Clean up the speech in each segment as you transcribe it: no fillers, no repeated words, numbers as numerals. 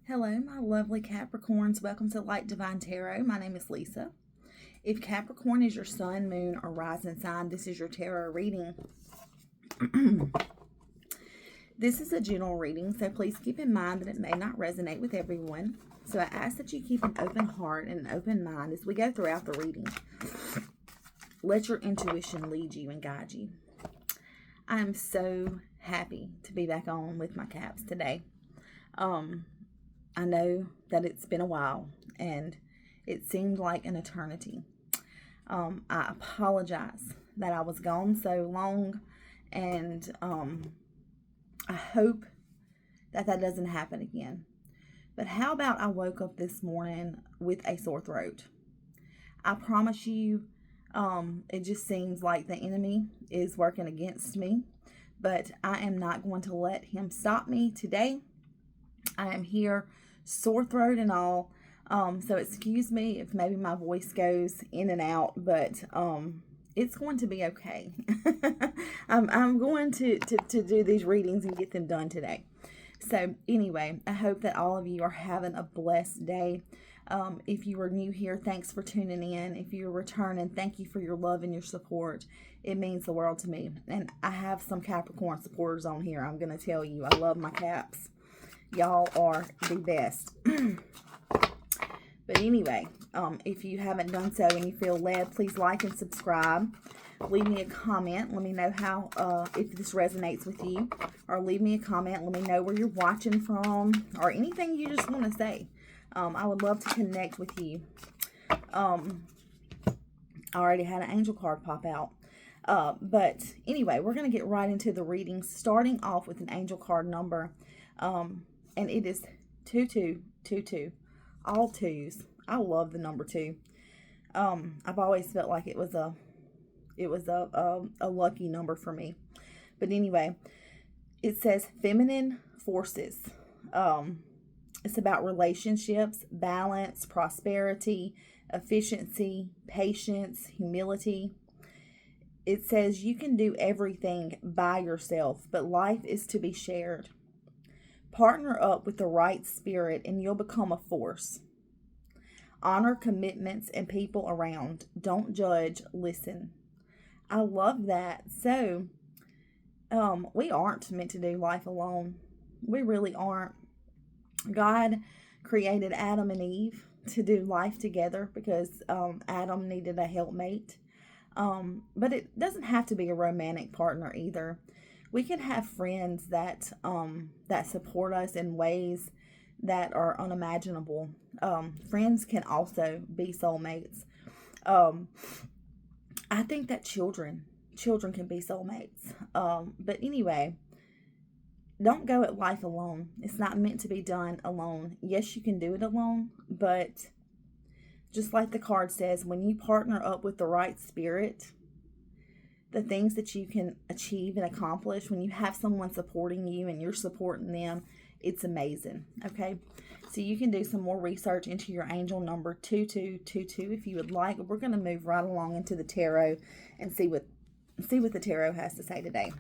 Hello, my lovely Capricorns. Welcome to Light Divine Tarot. My name is Lisa. If Capricorn is your sun, moon, or rising sign, this is your tarot reading. This is a general reading, so please keep in mind that it may not resonate with everyone. So I ask that you keep an open heart and an open mind as we go throughout the reading. Let your intuition lead you and guide you. I am so happy to be back on with my caps today. I know that it's been a while and it seemed like an eternity. I apologize that I was gone so long, and I hope that doesn't happen again. But how about I woke up this morning with a sore throat? I promise you, it just seems like the enemy is working against me, but I am not going to let him stop me today. I am here, sore throat and all. So excuse me if maybe my voice goes in and out, but it's going to be okay. I'm going to do these readings and get them done today. So anyway, I hope that all of you are having a blessed day. If you are new here, thanks for tuning in. If you're returning, thank you for your love and your support. It means the world to me. And I have some Capricorn supporters on here. I'm going to tell you, I love my caps. Y'all are the best. But anyway, if you haven't done so and you feel led, please like and subscribe. Leave me a comment. Let me know how, if this resonates with you. Or leave me a comment. Let me know where you're watching from. Or anything you just want to say. I would love to connect with you. I already had an angel card pop out. But anyway, we're going to get right into the reading. Starting off with an angel card number. And it is 2222. All twos. I love the number 2. I've always felt like it was a lucky number for me. But anyway, it says feminine forces. It's about relationships, balance, prosperity, efficiency, patience, humility. It says you can do everything by yourself, but life is to be shared. Partner up with the right spirit and you'll become a force. Honor commitments and people around. Don't judge, listen. I love that. So, we aren't meant to do life alone. We really aren't. God created Adam and Eve to do life together because Adam needed a helpmate. But it doesn't have to be a romantic partner either. We can have friends that support us in ways that are unimaginable. Friends can also be soulmates. I think that children can be soulmates. But anyway, don't go at life alone. It's not meant to be done alone. Yes, you can do it alone, but just like the card says, when you partner up with the right spirit, the things that you can achieve and accomplish when you have someone supporting you and you're supporting them, it's amazing. Okay, so you can do some more research into your angel number 2222 if you would like. We're going to move right along into the tarot and see what the tarot has to say today.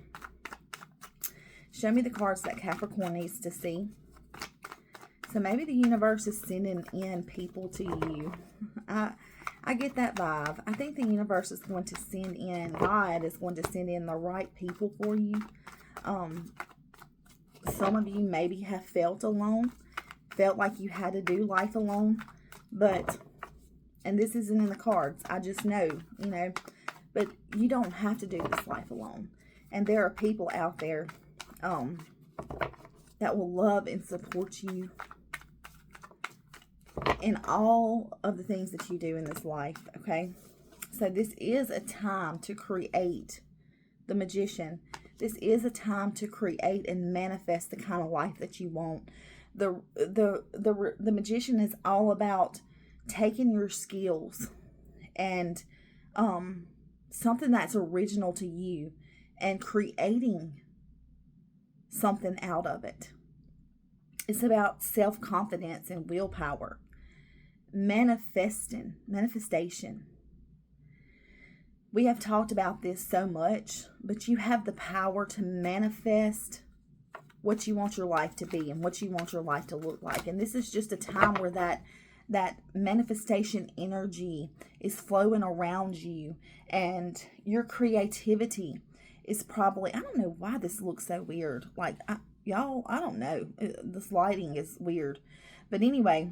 Show me the cards that Capricorn needs to see. So maybe the universe is sending in people to you. I get that vibe. I think the universe is going to send in, God is going to send in the right people for you. Some of you maybe have felt alone, felt like you had to do life alone, and this isn't in the cards, I just know, but you don't have to do this life alone. And there are people out there that will love and support you in all of the things that you do in this life, okay? So this is a time to create, the Magician. This is a time to create and manifest the kind of life that you want. The Magician is all about taking your skills and something that's original to you and creating something out of it. It's about self-confidence and willpower. Manifestation. We have talked about this so much, but you have the power to manifest what you want your life to be and what you want your life to look like. And this is just a time where that manifestation energy is flowing around you, and your creativity is probably, I don't know why this looks so weird. Like, y'all, I don't know. This lighting is weird. But anyway,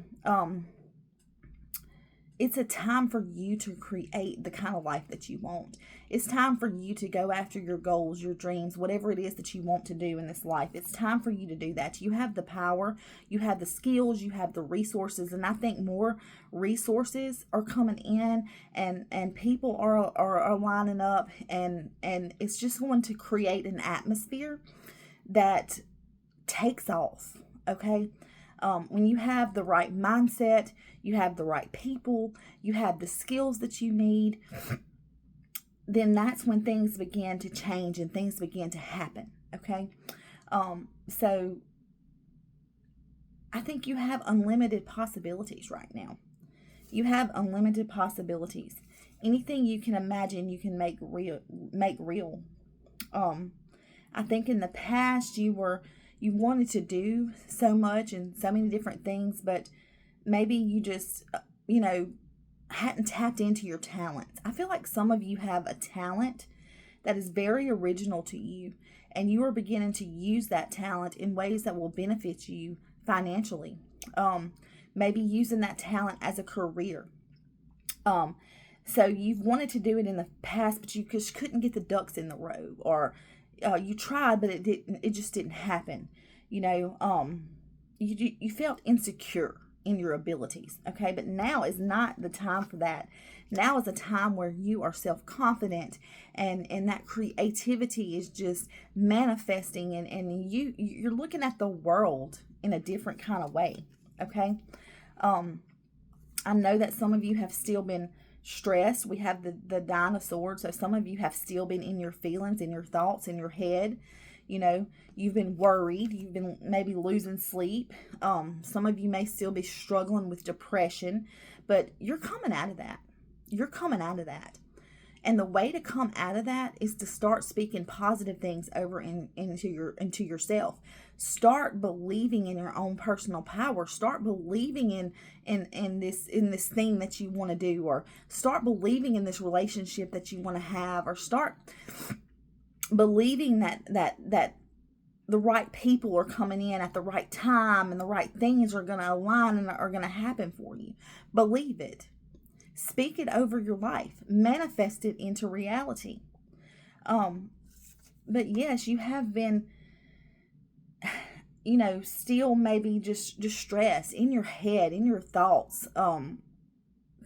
it's a time for you to create the kind of life that you want. It's time for you to go after your goals, your dreams, whatever it is that you want to do in this life. It's time for you to do that. You have the power, you have the skills, you have the resources, and I think more resources are coming in, and people are lining up, and it's just going to create an atmosphere that takes off, okay? When you have the right mindset, you have the right people, you have the skills that you need, then that's when things begin to change and things begin to happen, okay? So I think you have unlimited possibilities right now. You have unlimited possibilities. Anything you can imagine, you can make real. I think in the past you wanted to do so much and so many different things, but maybe you just, hadn't tapped into your talents. I feel like some of you have a talent that is very original to you, and you are beginning to use that talent in ways that will benefit you financially. Maybe using that talent as a career. So you've wanted to do it in the past, but you just couldn't get the ducks in the row, or you tried, but it just didn't happen. You felt insecure in your abilities, okay? But now is not the time for that. Now is a time where you are self-confident, and that creativity is just manifesting, and you're looking at the world in a different kind of way, okay? I know that some of you have still been stressed. We have the Nine of Swords, so some of you have still been in your feelings, in your thoughts, in your head. You've been worried. You've been maybe losing sleep. Some of you may still be struggling with depression, but you're coming out of that. You're coming out of that. And the way to come out of that is to start speaking positive things over into yourself. Start believing in your own personal power. Start believing in this thing that you want to do, or start believing in this relationship that you want to have, or start believing that the right people are coming in at the right time, and the right things are going to align and are going to happen for you. Believe it. Speak it over your life. Manifest it into reality. But yes, you have been, still maybe just stress in your head, in your thoughts,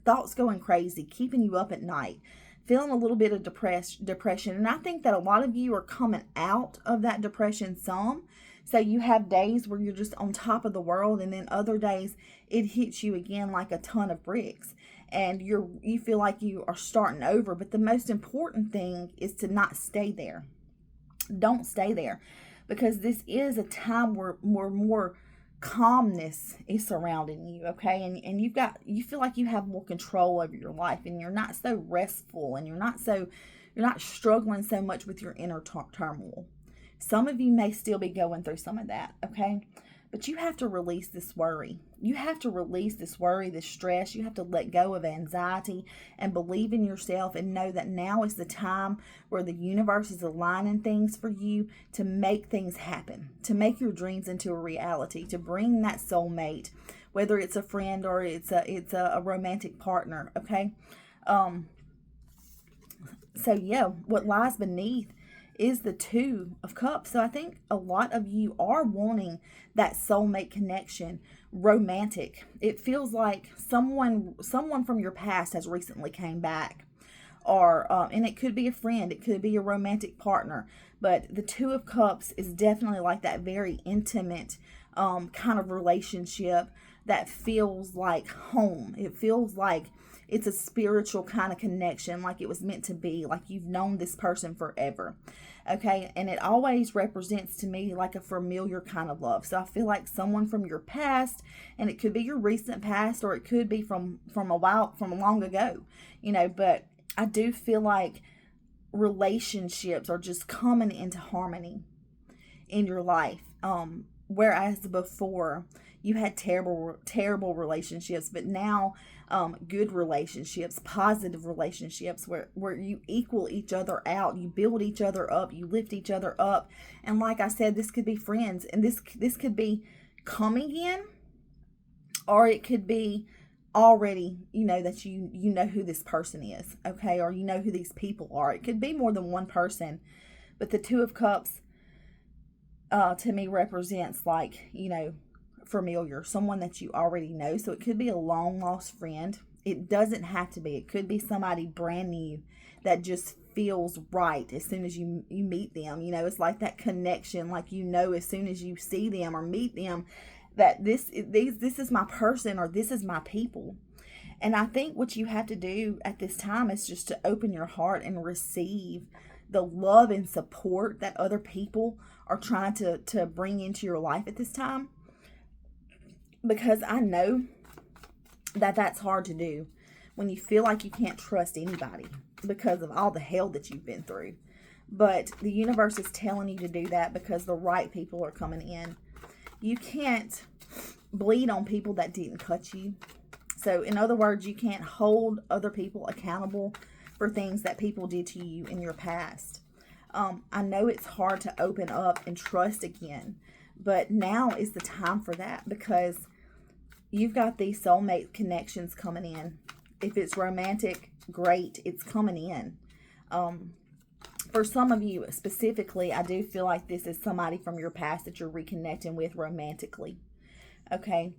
thoughts going crazy, keeping you up at night, feeling a little bit of depression. And I think that a lot of you are coming out of that depression some. So you have days where you're just on top of the world, and then other days it hits you again like a ton of bricks, and you feel like you are starting over. But the most important thing is to not stay there. Don't stay there, because this is a time where more calmness is surrounding you, okay? And you feel like you have more control over your life, and you're not so restful, and you're not struggling so much with your inner turmoil. Some of you may still be going through some of that, okay? But you have to release this worry. You have to release this worry, this stress. You have to let go of anxiety and believe in yourself, and know that now is the time where the universe is aligning things for you to make things happen, to make your dreams into a reality, to bring that soulmate, whether it's a friend or it's a romantic partner, okay? So yeah, what lies beneath is the Two of Cups. So I think a lot of you are wanting that soulmate connection, romantic. It feels like someone from your past has recently came back, or and it could be a friend, it could be a romantic partner, but the Two of Cups is definitely like that very intimate kind of relationship that feels like home. It feels like it's a spiritual kind of connection, like it was meant to be, like you've known this person forever. Okay, and it always represents to me like a familiar kind of love. So I feel like someone from your past, and it could be your recent past, or it could be from long ago, but I do feel like relationships are just coming into harmony in your life. Whereas before you had terrible relationships, but now good relationships, positive relationships where you equal each other out, you build each other up, you lift each other up. And like I said, this could be friends, and this could be coming in, or it could be already, that you know who this person is, okay, or you know who these people are. It could be more than one person, but the Two of Cups to me represents, like, familiar, someone that you already know. So it could be a long lost friend. It doesn't have to be. It could be somebody brand new that just feels right as soon as you meet them. It's like that connection, like, as soon as you see them or meet them, that this is my person, or this is my people. And I think what you have to do at this time is just to open your heart and receive the love and support that other people are trying to bring into your life at this time. Because I know that that's hard to do when you feel like you can't trust anybody because of all the hell that you've been through. But the universe is telling you to do that because the right people are coming in. You can't bleed on people that didn't cut you. So in other words, you can't hold other people accountable for things that people did to you in your past. I know it's hard to open up and trust again, but now is the time for that, because you've got these soulmate connections coming in. If it's romantic, great, it's coming in. For some of you specifically, I do feel like this is somebody from your past that you're reconnecting with romantically. Okay.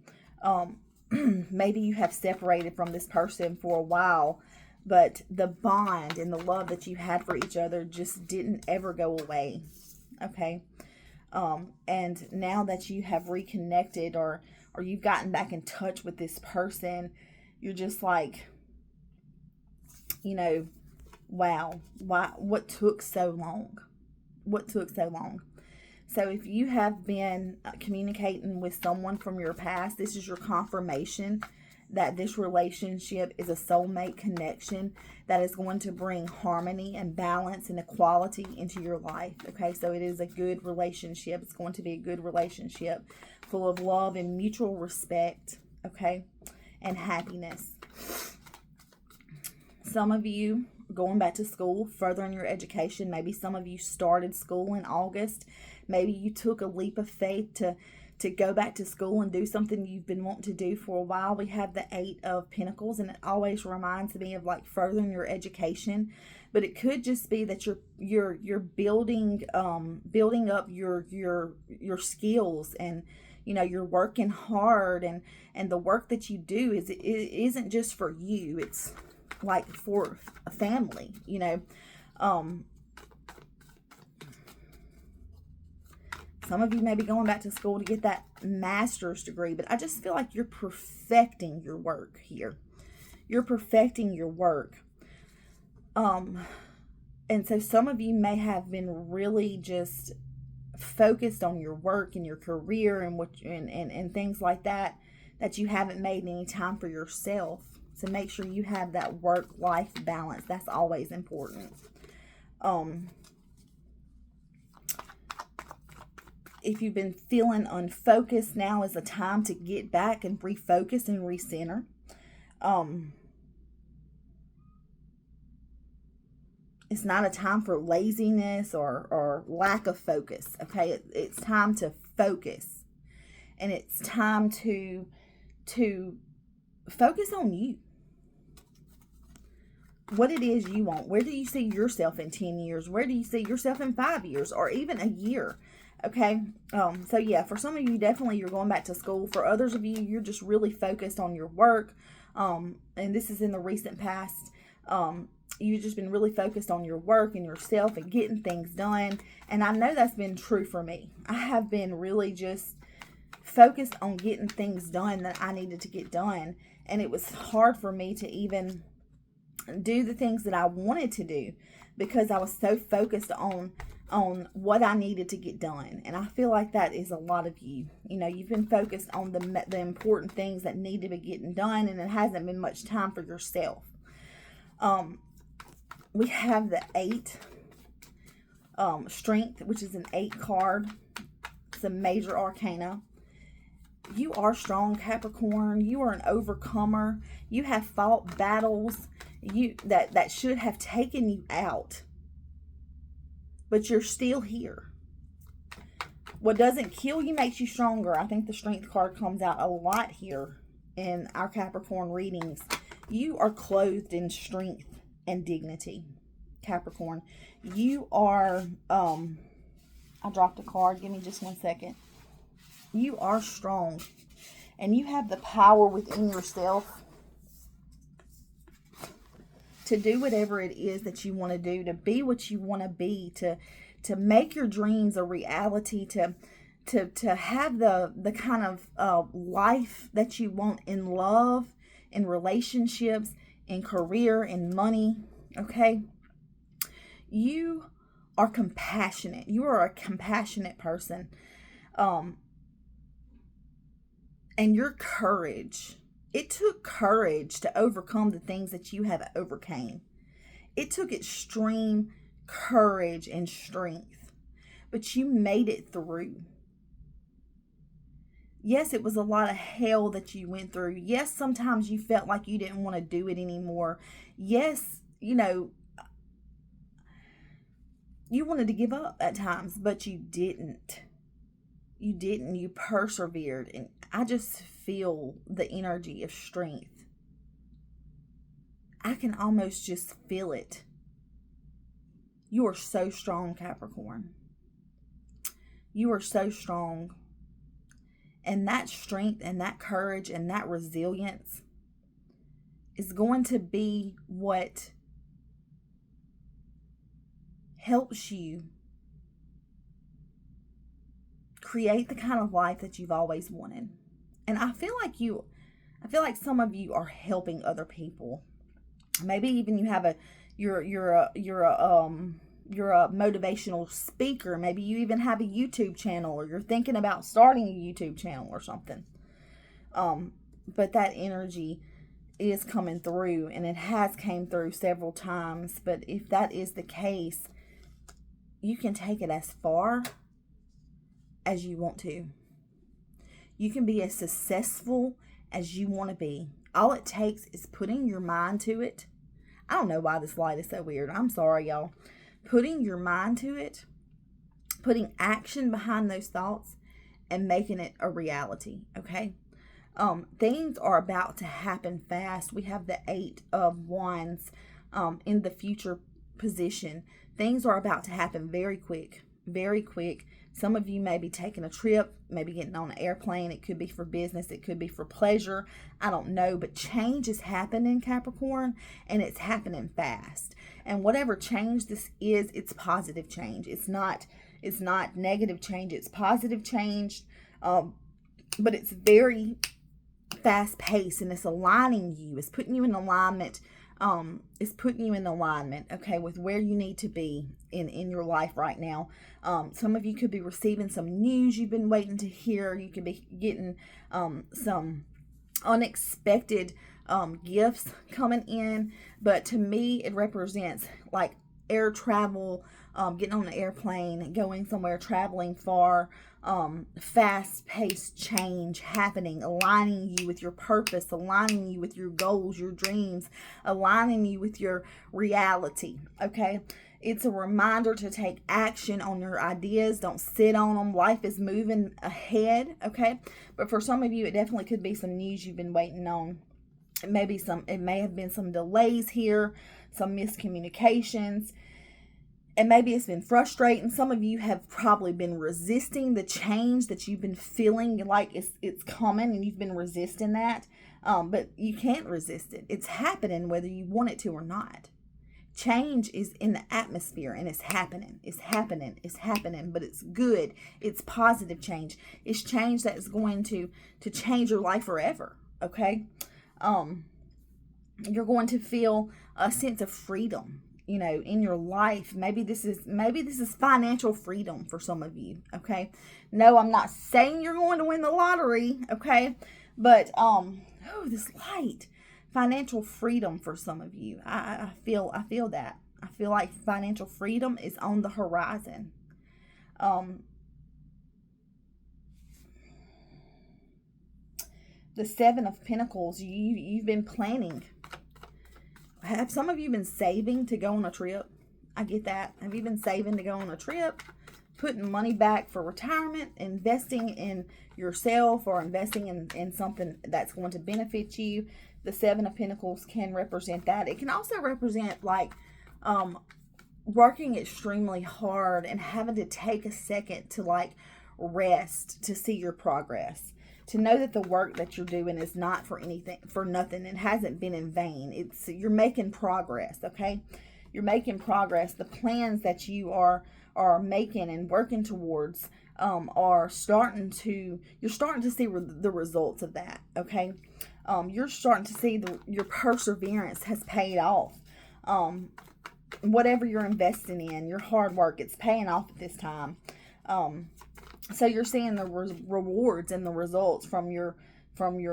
Maybe you have separated from this person for a while, but the bond and the love that you had for each other just didn't ever go away. Okay. And now that you have reconnected, or you've gotten back in touch with this person, you're just like, wow, why, what took so long? What took so long? So if you have been communicating with someone from your past, this is your confirmation that this relationship is a soulmate connection that is going to bring harmony and balance and equality into your life. Okay, so it is a good relationship. It's going to be a good relationship full of love and mutual respect, okay, and happiness. Some of you going back to school, furthering your education. Maybe some of you started school in August. Maybe you took a leap of faith to go back to school and do something you've been wanting to do for a while. We have the 8 of Pentacles, and it always reminds me of like furthering your education. But it could just be that you're building up your skills, and you're working hard, and the work that you do it isn't just for you. It's like for a family, Some of you may be going back to school to get that master's degree, but I just feel like you're perfecting your work here. You're perfecting your work. And so some of you may have been really just focused on your work and your career and and things like that you haven't made any time for yourself. So make sure you have that work-life balance. That's always important. If you've been feeling unfocused, now is the time to get back and refocus and recenter. It's not a time for laziness or lack of focus. Okay, it's time to focus, and it's time to focus on you. What it is you want. Where do you see yourself in 10 years? Where do you see yourself in 5 years, or even a year? Okay, so yeah, for some of you, definitely you're going back to school. For others of you, you're just really focused on your work, and this is in the recent past. You've just been really focused on your work and yourself and getting things done, and I know that's been true for me. I have been really just focused on getting things done that I needed to get done, and it was hard for me to even do the things that I wanted to do because I was so focused on what I needed to get done. And I feel like that is a lot of you. You've been focused on the important things that need to be getting done, and it hasn't been much time for yourself. We have the 8 Strength, which is an 8 card. some major arcana. You are strong, Capricorn. You are an overcomer. You have fought battles that should have taken you out, but you're still here. What doesn't kill you makes you stronger. I think the Strength card comes out a lot here in our Capricorn readings. You are clothed in strength and dignity, Capricorn. You are, I dropped a card. Give me just 1 second. You are strong, and you have the power within yourself to do whatever it is that you want to do, to be what you want to be, to make your dreams a reality, to have the kind of life that you want in love, in relationships, in career, in money. Okay? You are compassionate. You are a compassionate person. And your courage, it took courage to overcome the things that you have overcame. It took extreme courage and strength, but you made it through. Yes, it was a lot of hell that you went through. Yes, sometimes you felt like you didn't want to do it anymore. Yes, you wanted to give up at times, but you didn't. You didn't. You persevered. And I just feel the energy of strength. I can almost just feel it. You are so strong, Capricorn. You are so strong. And that strength and that courage and that resilience is going to be what helps you create the kind of life that you've always wanted. And I feel like some of you are helping other people. Maybe even you have you're a motivational speaker. Maybe you even have a YouTube channel, or you're thinking about starting a YouTube channel or something. But that energy is coming through, and it has came through several times. But if that is the case, you can take it as far as you want to. You can be as successful as you want to be. All it takes is putting your mind to it. I don't know why this light is so weird. I'm sorry, y'all. Putting your mind to it, putting action behind those thoughts, and making it a reality, okay? Things are about to happen fast. We have the 8 of Wands in the future position. Things are about to happen very quick, very quick. Some of you may be taking a trip, maybe getting on an airplane. It could be for business. It could be for pleasure. I don't know. But change is happening, Capricorn, and it's happening fast. And whatever change this is, it's positive change. It's not negative change. It's positive change. But it's very fast paced, and it's aligning you. It's putting you in alignment. Okay, with where you need to be in your life right now. Some of you could be receiving some news you've been waiting to hear. You could be getting some unexpected gifts coming in. But to me, it represents like air travel, getting on an airplane, going somewhere, traveling far, fast-paced change happening, aligning you with your purpose, aligning you with your goals, your dreams, aligning you with your reality, okay? It's a reminder to take action on your ideas. Don't sit on them. Life is moving ahead, okay? But for some of you, it definitely could be some news you've been waiting on. It may have been some delays here, some miscommunications. And maybe it's been frustrating. Some of you have probably been resisting the change that you've been feeling like it's coming, and you've been resisting that. But you can't resist it. It's happening whether you want it to or not. Change is in the atmosphere, and it's happening. It's happening. It's happening. But it's good. It's positive change. It's change that is going to change your life forever. Okay? You're going to feel a sense of freedom, in your life. Maybe this is financial freedom for some of you, okay? No, I'm not saying you're going to win the lottery, okay? But this light, financial freedom for some of you. I feel that. I feel like financial freedom is on the horizon. The Seven of Pentacles, you've been planning. Have some of you been saving to go on a trip? I get that. Have you been saving to go on a trip? Putting money back for retirement, investing in yourself, or investing in something that's going to benefit you. The Seven of Pentacles can represent that. It can also represent like working extremely hard and having to take a second to like rest to see your progress. To know that the work that you're doing is not for anything, for nothing. It hasn't been in vain. You're making progress, okay? You're making progress. The plans that you are making and working towards you're starting to see the results of that, okay? You're starting to see your perseverance has paid off. Whatever you're investing in, your hard work, it's paying off at this time. So you're seeing the rewards and the results from your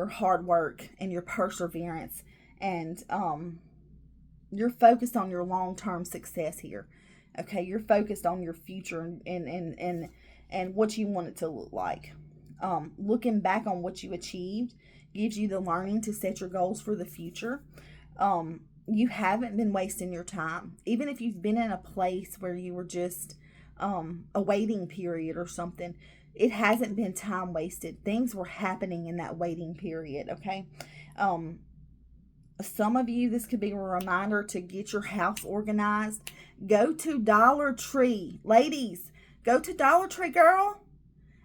hard work and your perseverance, and you're focused on your long-term success here. Okay, you're focused on your future and what you want it to look like. Looking back on what you achieved gives you the learning to set your goals for the future. You haven't been wasting your time, even if you've been in a place where you were just a waiting period or something. It hasn't been time wasted. Things were happening in that waiting period, okay? Some of you, this could be a reminder to get your house organized. Go to Dollar Tree. Ladies, go to Dollar Tree, girl.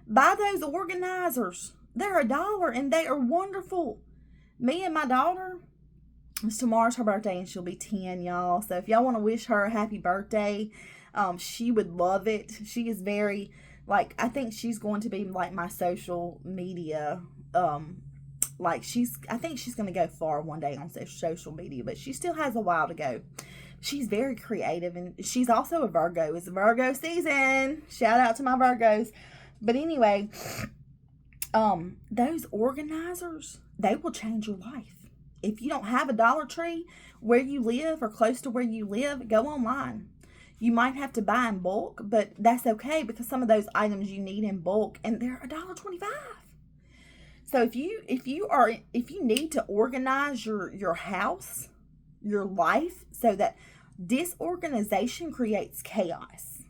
Buy those organizers. They're $1 and they are wonderful. Me and my daughter, tomorrow's her birthday and she'll be 10, y'all. So if y'all want to wish her a happy birthday, she would love it. She is very, like, I think she's going to be like my social media, I think she's going to go far one day on social media, but she still has a while to go. She's very creative, and she's also a Virgo. It's Virgo season. Shout out to my Virgos. But anyway, those organizers, they will change your life. If you don't have a Dollar Tree where you live or close to where you live, go online. You might have to buy in bulk, but that's okay because some of those items you need in bulk, and they're $1.25. So if you need to organize your house, your life, so that disorganization creates chaos.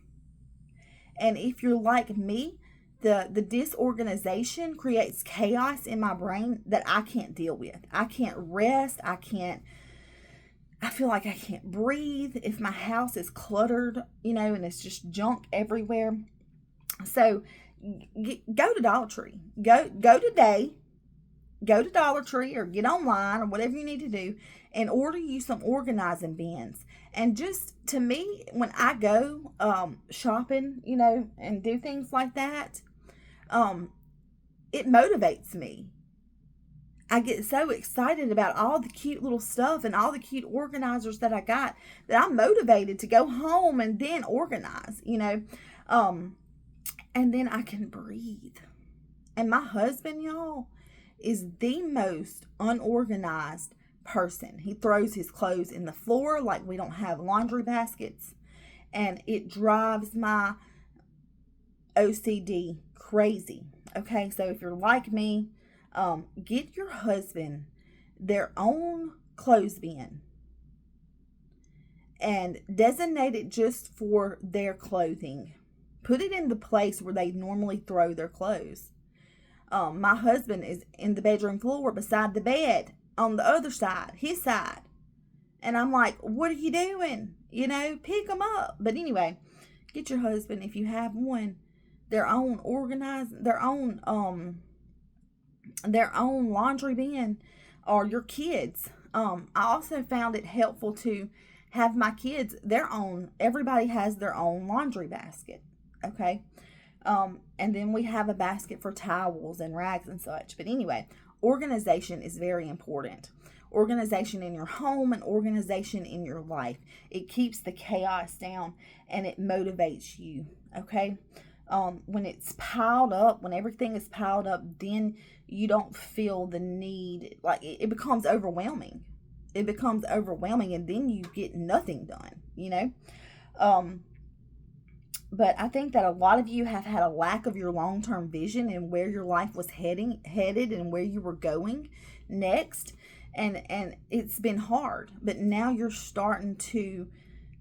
And if you're like me, the disorganization creates chaos in my brain that I can't deal with. I can't rest. I feel like I can't breathe if my house is cluttered, and it's just junk everywhere. So go to Dollar Tree. Go today. Go to Dollar Tree or get online or whatever you need to do and order you some organizing bins. And just, to me, when I go shopping, and do things like that, it motivates me. I get so excited about all the cute little stuff and all the cute organizers that I got that I'm motivated to go home and then organize, and then I can breathe. And my husband, y'all, is the most unorganized person. He throws his clothes in the floor like we don't have laundry baskets. And it drives my OCD crazy. Okay, so if you're like me, get your husband their own clothes bin and designate it just for their clothing. Put it in the place where they normally throw their clothes. My husband is in the bedroom floor beside the bed on the other side, his side. And I'm like, what are you doing? Pick them up. But anyway, get your husband, if you have one, their own laundry bin, or your kids. I also found it helpful to have my kids everybody has their own laundry basket. Okay. And then we have a basket for towels and rags and such. But anyway, organization is very important. Organization in your home and organization in your life. It keeps the chaos down and it motivates you. Okay. When it's piled up, when everything is piled up, then you don't feel the need, like it becomes overwhelming. It becomes overwhelming and then you get nothing done, But I think that a lot of you have had a lack of your long-term vision and where your life was headed and where you were going next. And it's been hard, but now you're starting to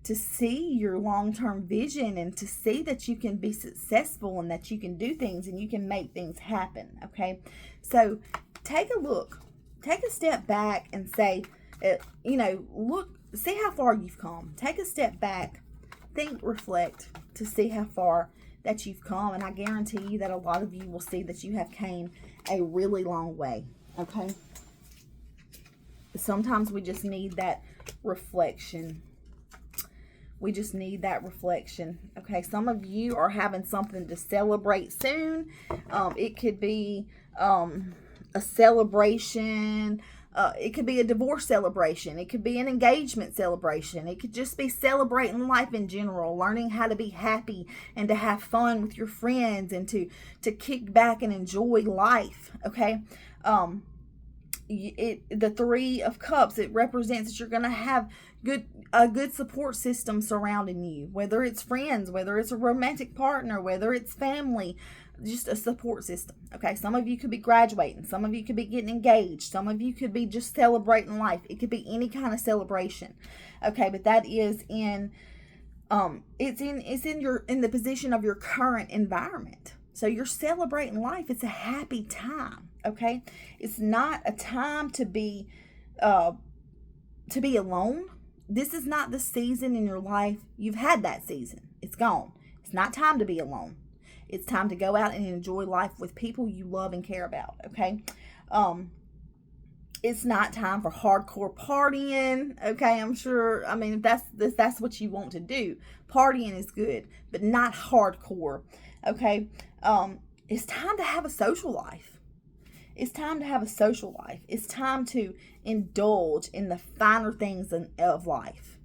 see your long-term vision and to see that you can be successful and that you can do things and you can make things happen. Okay, so take a look, take a step back and say, look, see how far you've come. Take a step back, think, reflect to see how far that you've come, and I guarantee you that a lot of you will see that you have came a really long way. Okay, sometimes we just need that reflection. We just need that reflection. Okay, some of you are having something to celebrate soon. It could be a celebration. It could be a divorce celebration. It could be an engagement celebration. It could just be celebrating life in general, learning how to be happy and to have fun with your friends and to kick back and enjoy life. Okay. The Three of Cups, it represents that you're going to have a good support system surrounding you, whether it's friends, whether it's a romantic partner, whether it's family, just a support system. Okay, some of you could be graduating, some of you could be getting engaged, some of you could be just celebrating life. It could be any kind of celebration. Okay, but that is in it's in the position of your current environment. So you're celebrating life. It's a happy time. Okay, it's not a time to be alone. This is not the season in your life. You've had that season. It's gone. It's not time to be alone. It's time to go out and enjoy life with people you love and care about. Okay, it's not time for hardcore partying. Okay, I'm sure. I mean, if that's what you want to do, partying is good, but not hardcore. Okay, it's time to have a social life. It's time to have a social life. It's time to indulge in the finer things of life.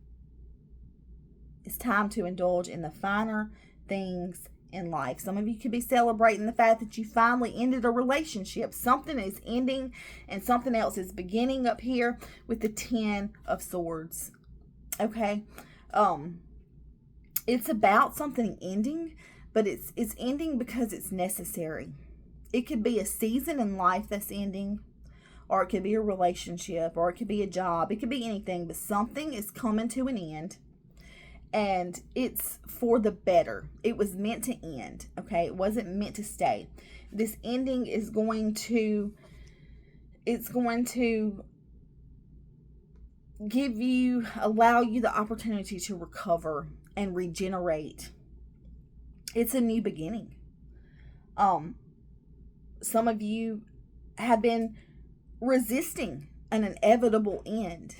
It's time to indulge in the finer things in life. Some of you could be celebrating the fact that you finally ended a relationship. Something is ending and something else is beginning up here with the Ten of Swords. Okay? It's about something ending, but it's ending because it's necessary. It could be a season in life that's ending, or it could be a relationship, or it could be a job. It could be anything, but something is coming to an end, and it's for the better. It was meant to end, okay? It wasn't meant to stay. This ending is going to allow you the opportunity to recover and regenerate. It's a new beginning. Some of you have been resisting an inevitable end.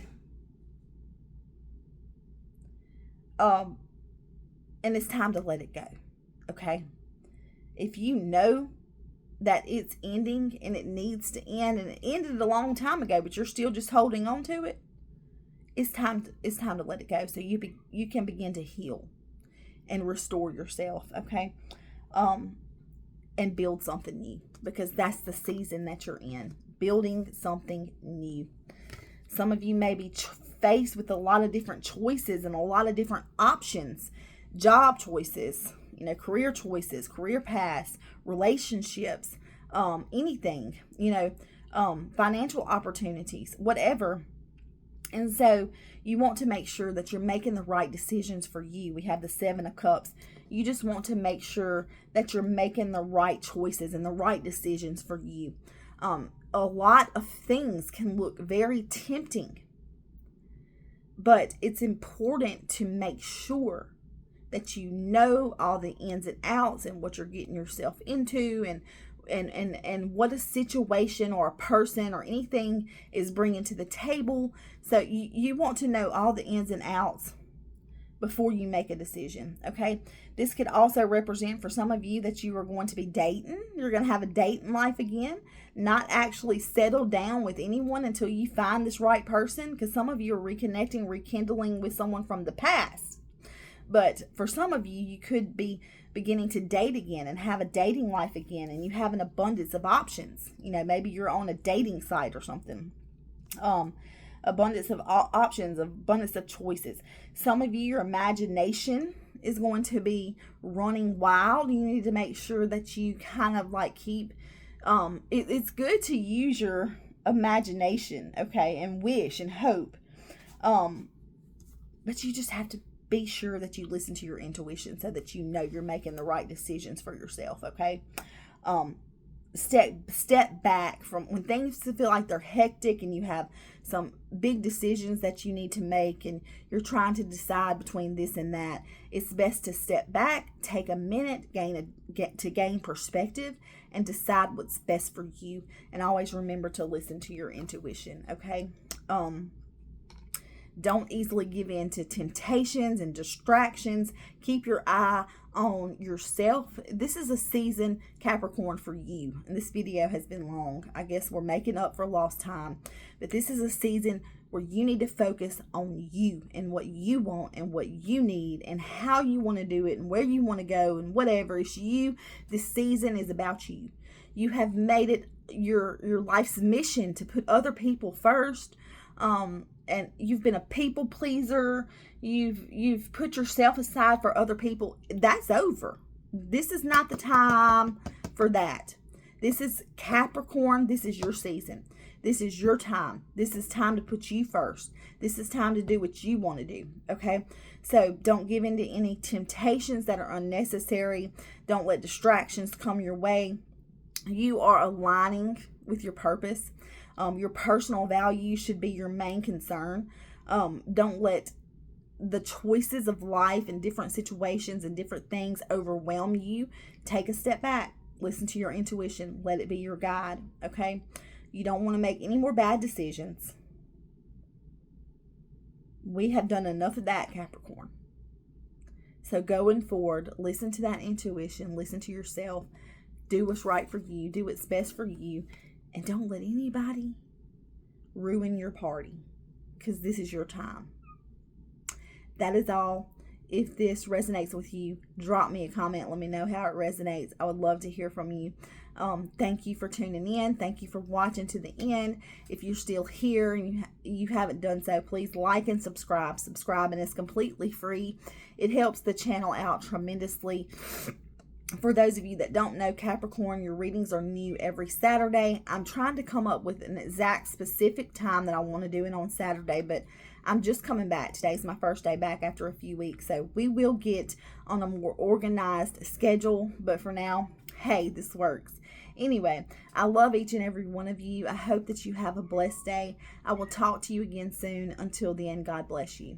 And it's time to let it go. Okay? If you know that it's ending and it needs to end, and it ended a long time ago, but you're still just holding on to it, it's time to let it go so you can begin to heal and restore yourself. Okay? And build something new, because that's the season that you're in, building something new. Some of you may be faced with a lot of different choices and a lot of different options, job choices, career choices, career paths, relationships, anything, financial opportunities, whatever. And so you want to make sure that you're making the right decisions for you. We have the Seven of Cups. You just want to make sure that you're making the right choices and the right decisions for you. A lot of things can look very tempting, but it's important to make sure that you know all the ins and outs and what you're getting yourself into, and what a situation or a person or anything is bringing to the table. So you want to know all the ins and outs before you make a decision. Okay, this could also represent for some of you that you are going to be dating. You're going to have a dating life again, not actually settle down with anyone until you find this right person, because some of you are reconnecting, rekindling with someone from the past. But for some of you, you could be beginning to date again and have a dating life again, and you have an abundance of options. Maybe you're on a dating site or something. Abundance of options, abundance of choices. Some of you, your imagination is going to be running wild. You need to make sure that you kind of like keep, it's good to use your imagination, okay, and wish and hope. But you just have to be sure that you listen to your intuition so that you know you're making the right decisions for yourself, okay? Step back from when things feel like they're hectic and you have some big decisions that you need to make and you're trying to decide between this and that. It's best to step back, take a minute, gain perspective, and decide what's best for you. And always remember to listen to your intuition, okay? Don't easily give in to temptations and distractions. Keep your eye on yourself. This is a season, Capricorn, for you. And this video has been long. I guess we're making up for lost time. But this is a season where you need to focus on you and what you want and what you need and how you want to do it and where you want to go and whatever. It's you. This season is about you. You have made it your life's mission to put other people first. And you've been a people pleaser. You've put yourself aside for other people. That's over. This is not the time for that. This is Capricorn. This is your season. This is your time. This is time to put you first. This is time to do what you want to do. Okay? So don't give in to any temptations that are unnecessary. Don't let distractions come your way. You are aligning with your purpose. Your personal value should be your main concern. Don't let the choices of life and different situations and different things overwhelm you. Take a step back. Listen to your intuition. Let it be your guide, okay? You don't want to make any more bad decisions. We have done enough of that, Capricorn. So going forward, listen to that intuition. Listen to yourself. Do what's right for you. Do what's best for you. And don't let anybody ruin your party, because this is your time. That is all. If this resonates with you, drop me a comment. Let me know how it resonates. I would love to hear from you. Thank you for tuning in. Thank you for watching to the end. If you're still here and you haven't done so, please like and subscribe. Subscribing is completely free. It helps the channel out tremendously. For those of you that don't know, Capricorn, your readings are new every Saturday. I'm trying to come up with an exact specific time that I want to do it on Saturday, but I'm just coming back. Today's my first day back after a few weeks, so we will get on a more organized schedule, but for now, hey, this works. Anyway, I love each and every one of you. I hope that you have a blessed day. I will talk to you again soon. Until then, God bless you.